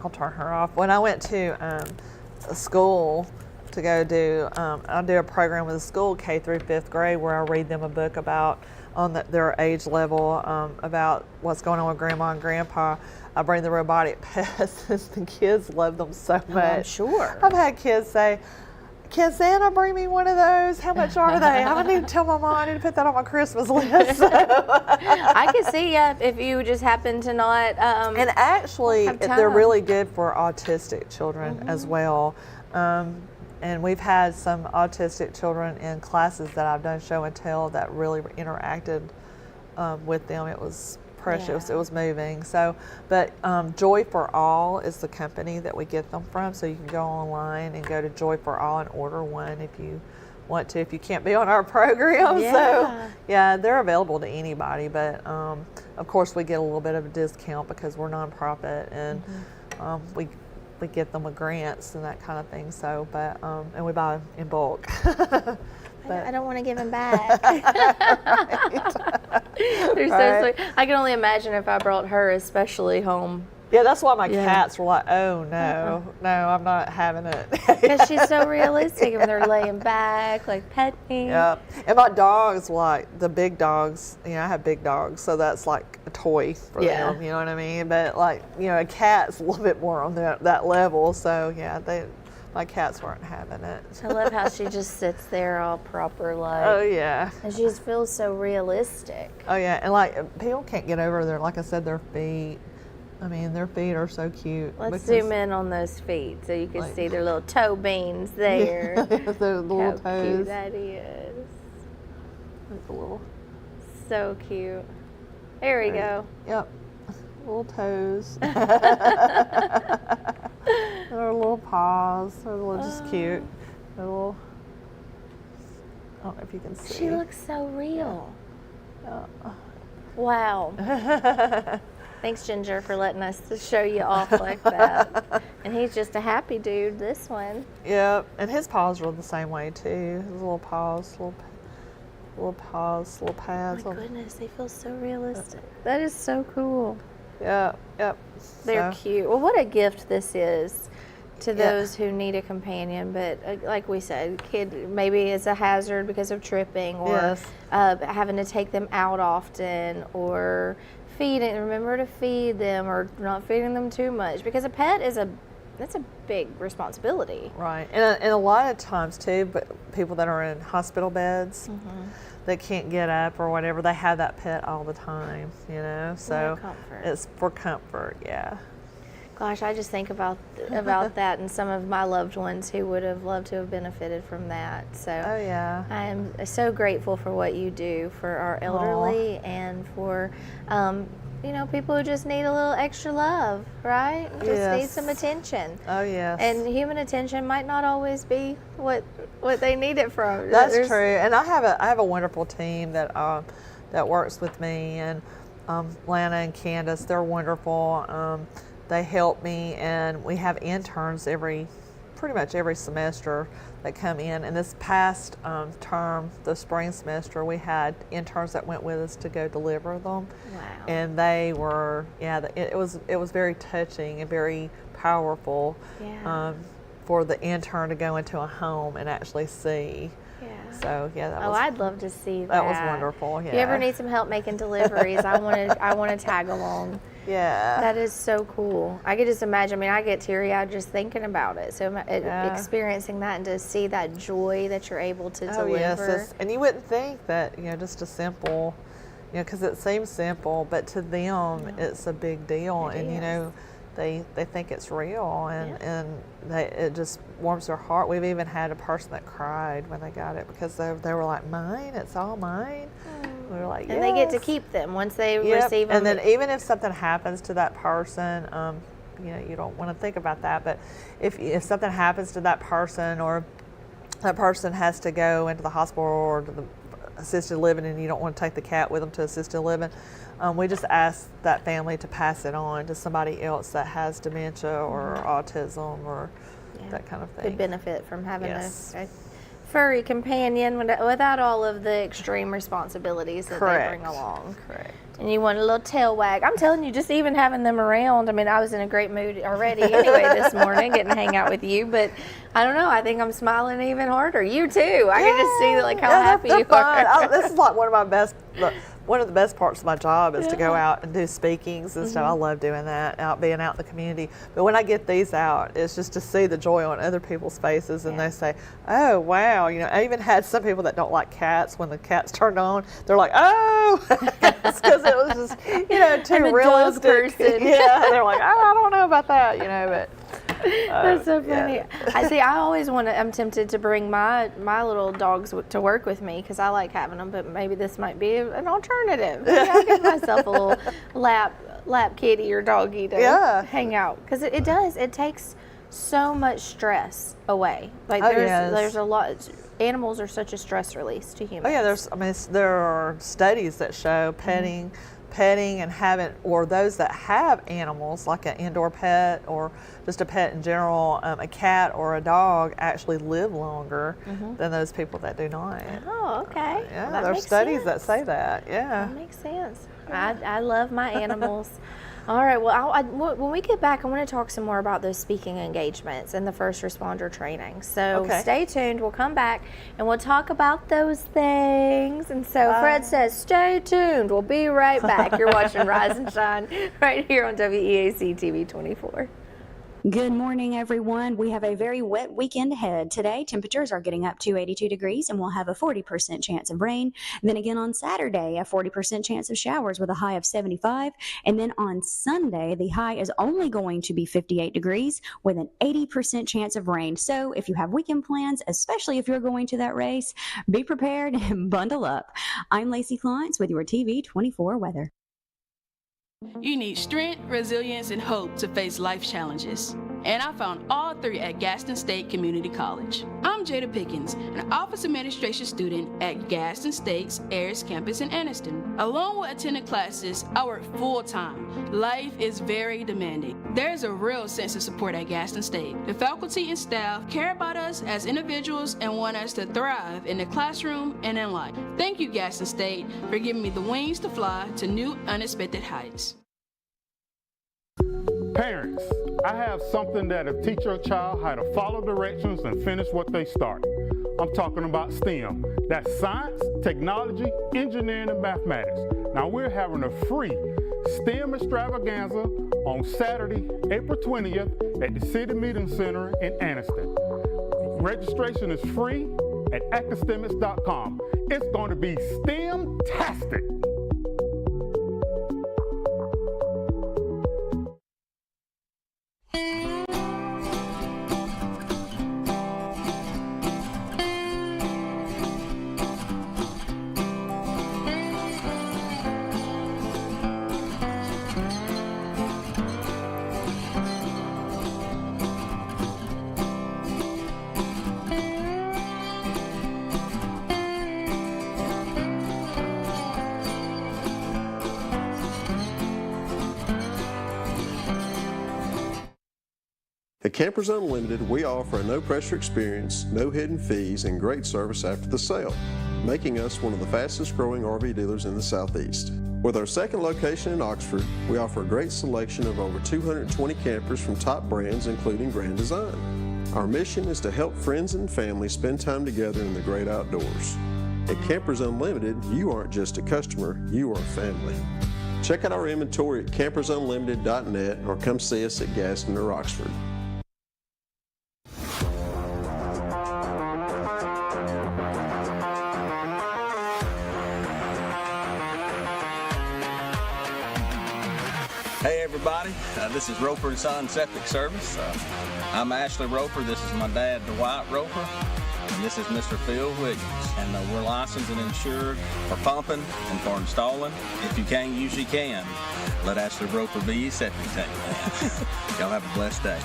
I'll turn her off. When I went to a school to go do I do a program with a school K through 5th grade where I read them a book about their age level about what's going on with grandma and grandpa. I bring the robotic pets. The kids love them so much. I'm sure. I've had kids say, "Can Santa bring me one of those? How much are they? I need to tell my mom I need to put that on my Christmas list." I could see if you just happen to not. And actually, have they're time. really good for autistic children as well. And we've had some autistic children in classes that I've done show and tell that really interacted with them. It was precious. Yeah. It was moving. So, but Joy for All is the company that we get them from. So you can go online and go to Joy for All and order one if you want to. If you can't be on our program, Yeah. so yeah, they're available to anybody. But of course, we get a little bit of a discount because we're nonprofit and we get them with grants and that kind of thing. So, but and we buy in bulk. I don't want to give them back. They're so Right. sweet. I can only imagine if I brought her especially home. Yeah, that's why my Yeah. cats were like, "Oh no, no, I'm not having it." Because she's so realistic and they're laying back, like petting. Yeah, and my dogs like the big dogs. You know, I have big dogs, so that's like a toy for Yeah. them. You know what I mean? But like, you know, a cat's a little bit more on that level. So yeah, my cats weren't having it. I love how she just sits there all proper like. Oh yeah. And she just feels so realistic. Oh yeah, and like people can't get over their, like I said, their feet. I mean, their feet are so cute. Let's because- zoom in on those feet so you can Like- see their little toe beans there. the little How toes. cute that is. It's a little. So so cute. There we go. Yep. Little toes. Their little paws. They're just cute. Their little, I don't know if you can see. She looks so real. Yeah. Wow. Thanks, Ginger, for letting us to show you off like that. And he's just a happy dude, this one. Yep. And his paws are the same way, too. His little paws, little paws, little pads. Oh my goodness, they feel so realistic. That is so cool. Yep. They're So, cute. Well, what a gift this is to those who need a companion. But like we said, kid maybe is a hazard because of tripping or Yes. having to take them out often or remember to feed them or not feeding them too much, because a pet is that's a big responsibility. Right. And a lot of times, too, but people that are in hospital beds that can't get up or whatever, they have that pet all the time, you know? So comfort. it's for comfort, yeah. Gosh, I just think about that and some of my loved ones who would have loved to have benefited from that. So Oh, yeah. I am so grateful for what you do for our elderly and for people who just need a little extra love, right? Just need Yes. some attention. Oh, yes. And human attention might not always be what they need it from. That's There's- true. And I have a wonderful team that works with me, and Lana and Candace, they're wonderful. They help me, and we have interns pretty much every semester that come in. And this past term, the spring semester, we had interns that went with us to go deliver them. Wow. And they were, it was very touching and very powerful for the intern to go into a home and actually see. Yeah. So I'd love to see that. that was wonderful. Yeah. If you ever need some help making deliveries, I want to tag along. Yeah. That is so cool. I could just imagine. I mean, I get teary-eyed just thinking about it. So experiencing that and to see that joy that you're able to deliver. Yes. And you wouldn't think that, just a simple, because it seems simple, but to them it's a big deal. It And, is. they think it's real, and it just warms their heart. We've even had a person that cried when they got it because they were like, mine? It's all mine? We were like, And they get to "Yes." keep them once they receive them. And then even if something happens to that person, you don't want to think about that, but if something happens to that person, or that person has to go into the hospital or to the assisted living, and you don't want to take the cat with them to assisted living, we just ask that family to pass it on to somebody else that has dementia or autism or that kind of thing. Could benefit from having Yes. a furry companion without all of the extreme responsibilities that they bring along. Correct. And you want a little tail wag. I'm telling you, just even having them around. I mean, I was in a great mood already anyway this morning, getting to hang out with you. But I don't know. I think I'm smiling even harder. You too. I can just see how happy they're you fun. are. This is like one of the best parts of my job is to go out and do speakings and stuff. I love doing that, being out in the community. But when I get these out, it's just to see the joy on other people's faces, and they say, "Oh, wow!" I even had some people that don't like cats. When the cats turned on, they're like, "Oh," because it was just too I'm a dog realistic. person. Yeah, they're like, "Oh, I don't know about that," but. That's so funny. I always I'm tempted to bring my little dogs to work with me because I like having them, but maybe this might be an alternative. Maybe I'll give myself a little lap kitty or doggy to hang out, because it takes so much stress away. Like there's a lot. Animals are such a stress release to humans. Oh yeah, there are studies that show petting and having, or those that have animals like an indoor pet or just a pet in general, a cat or a dog actually live longer than those people that do not. Oh, okay. Yeah, Well, there's studies that say that. Yeah. That makes sense. I love my animals. All right. Well, when we get back, I want to talk some more about those speaking engagements and the first responder training. So stay tuned. We'll come back and we'll talk about those things. And so Fred says, stay tuned. We'll be right back. You're watching Rise and Shine right here on WEAC TV 24. Good morning, everyone. We have a very wet weekend ahead. Today, temperatures are getting up to 82 degrees and we'll have a 40% chance of rain. Then again on Saturday, a 40% chance of showers with a high of 75. And then on Sunday, the high is only going to be 58 degrees with an 80% chance of rain. So if you have weekend plans, especially if you're going to that race, be prepared and bundle up. I'm Lacey Clance with your TV 24 weather. You need strength, resilience, and hope to face life challenges. And I found all three at Gaston State Community College. I'm Jada Pickens, an office administration student at Gaston State's Ayers campus in Anniston. Along with attending classes, I work full-time. Life is very demanding. There's a real sense of support at Gaston State. The faculty and staff care about us as individuals and want us to thrive in the classroom and in life. Thank you, Gaston State, for giving me the wings to fly to new, unexpected heights. Parents, I have something that'll teach your child how to follow directions and finish what they start. I'm talking about STEM. That's science, technology, engineering, and mathematics. Now we're having a free STEM extravaganza on Saturday, April 20th at the City Meeting Center in Anniston. Registration is free at academics.com. It's going to be STEM-tastic. At Campers Unlimited, we offer a no-pressure experience, no hidden fees, and great service after the sale, making us one of the fastest-growing RV dealers in the Southeast. With our second location in Oxford, we offer a great selection of over 220 campers from top brands, including Grand Design. Our mission is to help friends and family spend time together in the great outdoors. At Campers Unlimited, you aren't just a customer, you are family. Check out our inventory at campersunlimited.net or come see us at Gaston or Oxford. Hey everybody, this is Roper & Son Septic Service. I'm Ashley Roper, this is my dad Dwight Roper, and this is Mr. Phil Wiggins. And we're licensed and insured for pumping and for installing. If you can't use, you can. Let Ashley Roper be your septic tank man. Y'all have a blessed day.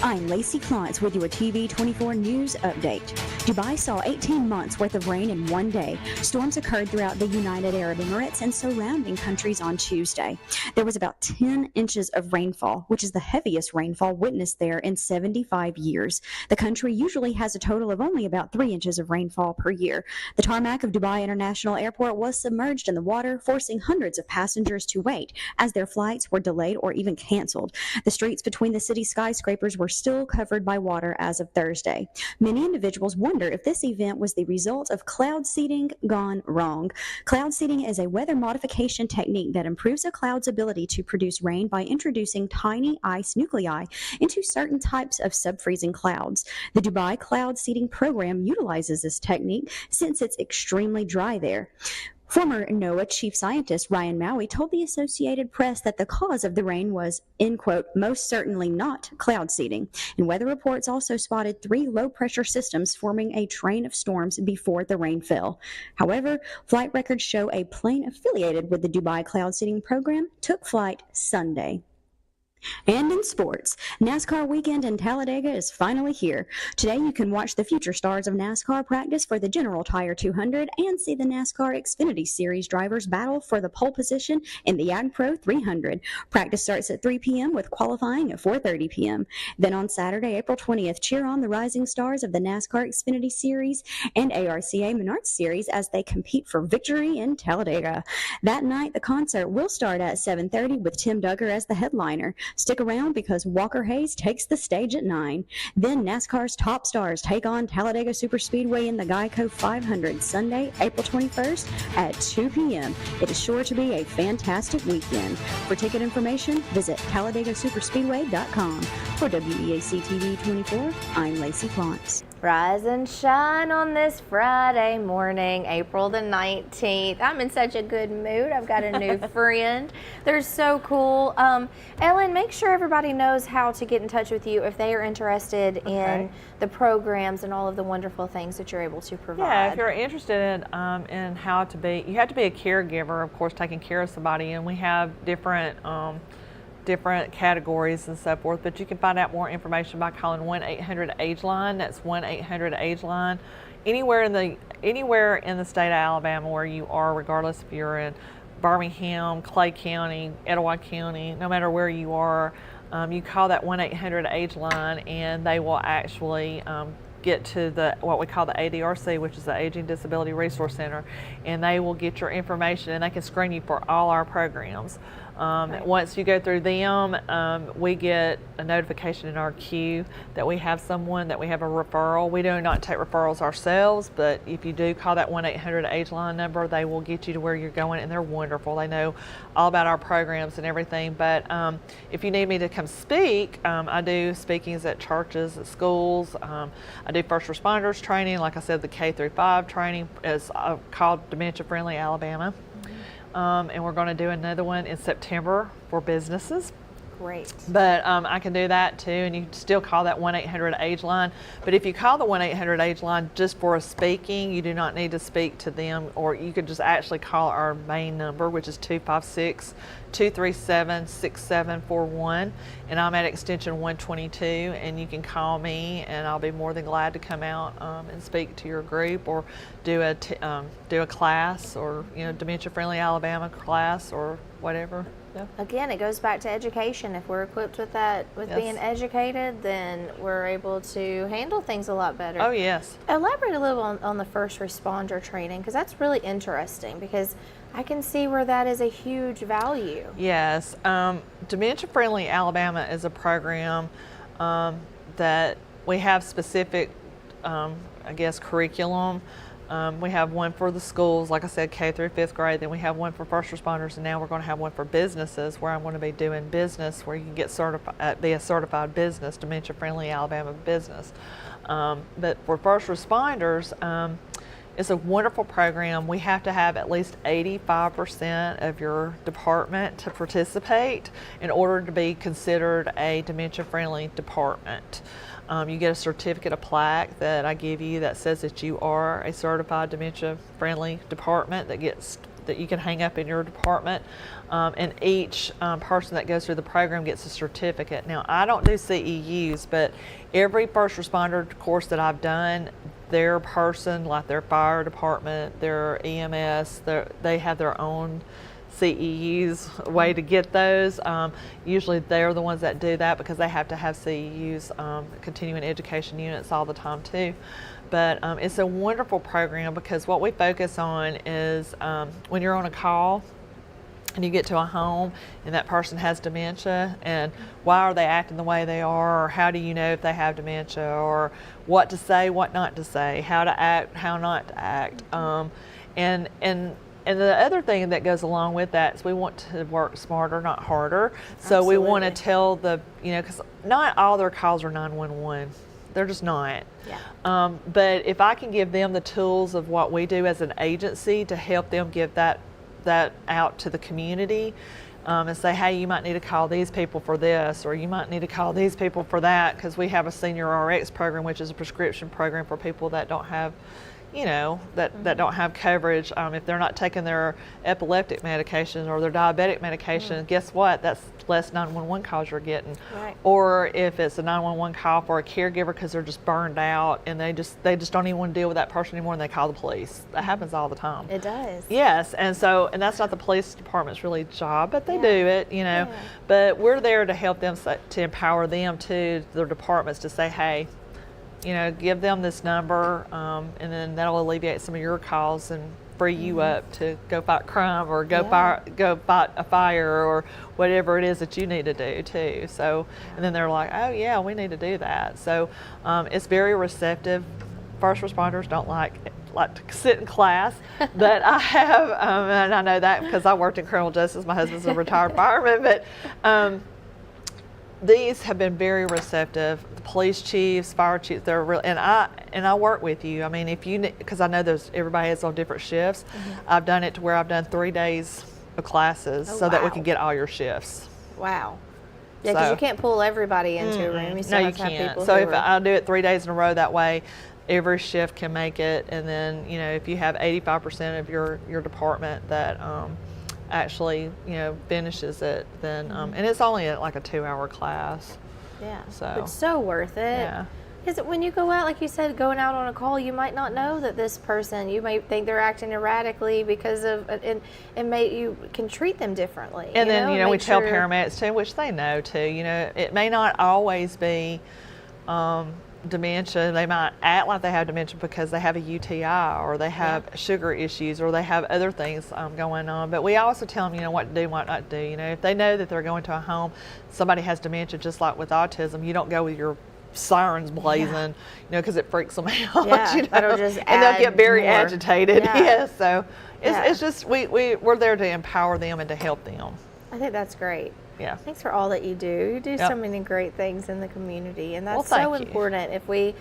I'm Lacey Clance with your TV 24 News Update. Dubai saw 18 months worth of rain in one day. Storms occurred throughout the United Arab Emirates and surrounding countries on Tuesday. There was about 10 inches of rainfall, which is the heaviest rainfall witnessed there in 75 years. The country usually has a total of only about 3 inches of rainfall per year. The tarmac of Dubai International Airport was submerged in the water, forcing hundreds of passengers to wait as their flights were delayed or even canceled. The streets between the city's skyscrapers were still covered by water as of Thursday. Many individuals wonder if this event was the result of cloud seeding gone wrong. Cloud seeding is a weather modification technique that improves a cloud's ability to produce rain by introducing tiny ice nuclei into certain types of subfreezing clouds. The Dubai cloud seeding program utilizes this technique since it's extremely dry there. Former NOAA chief scientist Ryan Maui told the Associated Press that the cause of the rain was, end quote, most certainly not cloud seeding. And weather reports also spotted 3 low-pressure systems forming a train of storms before the rain fell. However, flight records show a plane affiliated with the Dubai cloud seeding program took flight Sunday. And in sports, NASCAR weekend in Talladega is finally here. Today you can watch the future stars of NASCAR practice for the General Tire 200 and see the NASCAR Xfinity Series drivers battle for the pole position in the Ag Pro 300. Practice starts at 3 p.m. with qualifying at 4:30 p.m. Then on Saturday, April 20th, cheer on the rising stars of the NASCAR Xfinity Series and ARCA Menards Series as they compete for victory in Talladega. That night, the concert will start at 7:30 with Tim Duggar as the headliner. Stick around because Walker Hayes takes the stage at 9. Then NASCAR's top stars take on Talladega Superspeedway in the Geico 500 Sunday, April 21st at 2 p.m. It is sure to be a fantastic weekend. For ticket information, visit TalladagaSuperspeedway.com. For WEAC TV 24, I'm Lacey Klontz. Rise and shine on this Friday morning, April the 19th. I'm in such a good mood. I've got a new friend. They're so cool. Ellen, make sure everybody knows how to get in touch with you if they are interested in the programs and all of the wonderful things that you're able to provide. Yeah, if you're interested in how to be, you have to be a caregiver, of course, taking care of somebody, and we have different categories and so forth, but you can find out more information by calling 1-800-AGE-LINE. That's 1-800-AGE-LINE. Anywhere in the state of Alabama where you are, regardless if you're in Birmingham, Clay County, Etowah County, no matter where you are, you call that 1-800-AGE-LINE and they will actually get to what we call the ADRC, which is the Aging Disability Resource Center, and they will get your information and they can screen you for all our programs. Once you go through them, we get a notification in our queue that we have someone, that we have a referral. We do not take referrals ourselves, but if you do call that 1-800-AGE-LINE number, they will get you to where you're going, and they're wonderful. They know all about our programs and everything. But if you need me to come speak, I do speakings at churches, at schools. I do first responders training. Like I said, the K-5 training is called Dementia Friendly Alabama. And we're going to do another one in September for businesses. Great. But I can do that too, and you can still call that 1-800-AGE-LINE. But if you call the 1-800-AGE-LINE just for a speaking, you do not need to speak to them, or you could just actually call our main number, which is 256-237-6741, and I'm at extension 122, and you can call me, and I'll be more than glad to come out and speak to your group, or do a class, or Dementia Friendly Alabama class, or whatever. Yeah. Again, it goes back to education. If we're equipped with that, being educated, then we're able to handle things a lot better. Oh, yes. Elaborate a little on the first responder training, because that's really interesting, because I can see where that is a huge value. Yes. Dementia Friendly Alabama is a program that we have specific, curriculum. We have one for the schools, like I said, K through 5th grade. Then we have one for first responders, and now we're going to have one for businesses, where I'm going to be doing business, where you can get certified, be a certified business, Dementia Friendly Alabama business. But for first responders, it's a wonderful program. We have to have at least 85% of your department to participate in order to be considered a dementia-friendly department. You get a certificate, a plaque that I give you that says that you are a certified dementia-friendly department that you can hang up in your department. And each person that goes through the program gets a certificate. Now, I don't do CEUs, but every first responder course that I've done, their person, like their fire department, their EMS, they have their own CEUs way to get those. Usually they're the ones that do that because they have to have CEUs, continuing education units, all the time too. But it's a wonderful program because what we focus on is when you're on a call and you get to a home and that person has dementia, and why are they acting the way they are, or how do you know if they have dementia, or what to say, what not to say, how to act, how not to act. And the other thing that goes along with that is we want to work smarter, not harder. So we want to tell because not all their calls are 911. They're just not. Yeah. But if I can give them the tools of what we do as an agency to help them give that out to the community, and say, hey, you might need to call these people for this, or you might need to call these people for that, because we have a senior RX program, which is a prescription program for people that don't have that don't have coverage. If they're not taking their epileptic medication or their diabetic medication, guess what? That's less 911 calls you're getting. Right. Or if it's a 911 call for a caregiver because they're just burned out and they just don't even want to deal with that person anymore, and they call the police. That happens all the time. It does. Yes, and that's not the police department's really job, but they do it, Yeah. But we're there to help them, to empower them to their departments to say, hey, give them this number, and then that'll alleviate some of your calls, and free you up to go fight crime or go fight a fire or whatever it is that you need to do too. So, and then they're like, oh yeah, we need to do that. So it's very receptive. First responders don't like to sit in class, but I have, and I know that because I worked in criminal justice. My husband's a retired fireman, but these have been very receptive. The police chiefs, fire chiefs, they're real, and I work with you. I mean, if you, because I know everybody has on different shifts. I've done it to where I've done 3 days of classes so that we can get all your shifts. Wow. Yeah, because you can't pull everybody into a room. No, you can't. So if I do it 3 days in a row, that way every shift can make it. And then, you know, if you have 85% of your department that actually, you know, finishes it, then and it's only like a 2-hour class. Yeah. So it's so worth it. Yeah. Because when you go out, like you said, going out on a call, you might not know that this person, you might think they're acting erratically because of, and you can treat them differently. And then, you know, we tell paramedics too, which they know too, you know, it may not always be dementia. They might act like they have dementia because they have a UTI or they have sugar issues or they have other things going on. But we also tell them, you know, what to do, what not to do. You know, if they know that they're going to a home, somebody has dementia, just like with autism, you don't go with your sirens blazing, you know, because it freaks them out. Yeah, you know? that'll just and they'll get very more agitated. Yeah. So it's just we're there to empower them and to help them. I think that's great. Yeah. Thanks for all that you do. You do so many great things in the community, and that's so important. If we're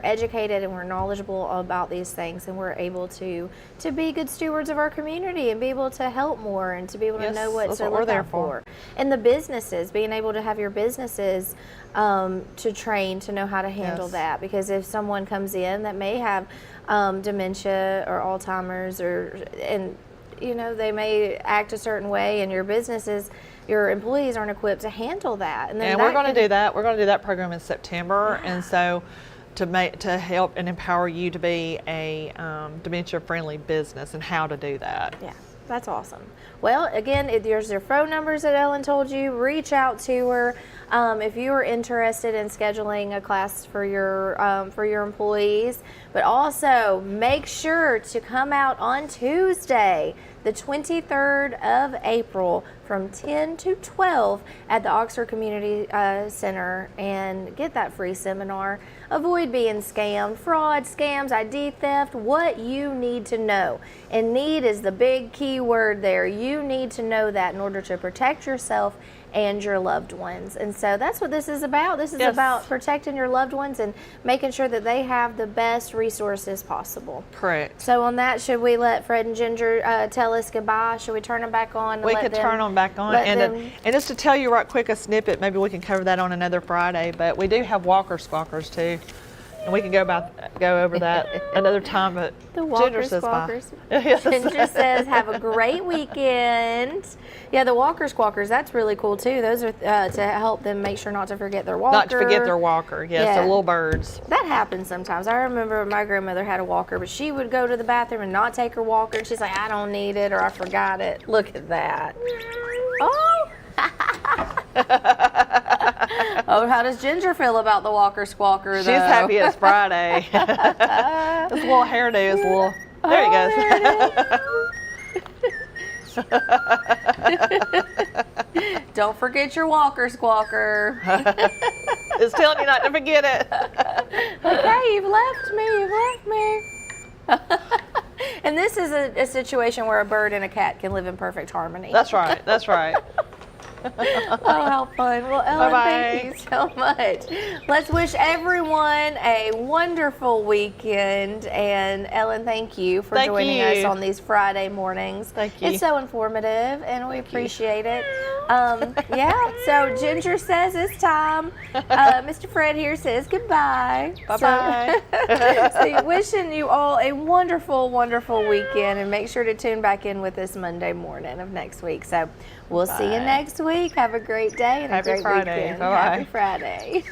educated and we're knowledgeable about these things, and we're able to be good stewards of our community and be able to help more and to be able to know what to look out for. And the businesses, being able to have your businesses to train to know how to handle that, because if someone comes in that may have dementia or Alzheimer's and you know, they may act a certain way, and your employees aren't equipped to handle that. And then we're going to do that. We're going to do that program in September, and so to help and empower you to be a dementia-friendly business and how to do that. Yeah, that's awesome. Well, again, there's their phone numbers that Ellen told you. Reach out to her if you are interested in scheduling a class for your employees. But also make sure to come out on Tuesday, the 23rd of April, from 10 to 12 at the Oxford Community Center, and get that free seminar. Avoid being scammed, fraud, scams, ID theft, what you need to know. And need is the big key word there. You need to know that in order to protect yourself and your loved ones. And so that's what this is about. This is about protecting your loved ones and making sure that they have the best resources possible. Correct. So on that, should we let Fred and Ginger tell us goodbye? Should we turn them back on? We could turn them back on. And just to tell you right quick, a snippet, maybe we can cover that on another Friday, but we do have walker squawkers too. And we can go over that another time, but the walker squawkers. Ginger says, have a great weekend. Yeah, the walker squawkers, that's really cool too. Those are to help them make sure not to forget their walker. Not to forget their walker, yes, they're little birds. That happens sometimes. I remember my grandmother had a walker, but she would go to the bathroom and not take her walker, and she's like, I don't need it, or I forgot it. Look at that. Oh! Oh, how does Ginger feel about the walker squawker, though? She's happy it's Friday. This little hairdo is a little... There he goes. Don't forget your walker squawker. It's telling you not to forget it. Okay, you've left me. And this is a situation where a bird and a cat can live in perfect harmony. That's right, that's right. Oh, how fun. Well, Ellen, thank you so much. Let's wish everyone a wonderful weekend. And Ellen, thank you for joining us on these Friday mornings. Thank you. It's so informative, and we appreciate it. Yeah, so Ginger says it's time. Mr. Fred here says goodbye. Bye-bye. So wishing you all a wonderful, wonderful weekend, and make sure to tune back in with us Monday morning of next week. So we'll see you next week. Have a great day and a great weekend. Bye-bye. Happy Friday.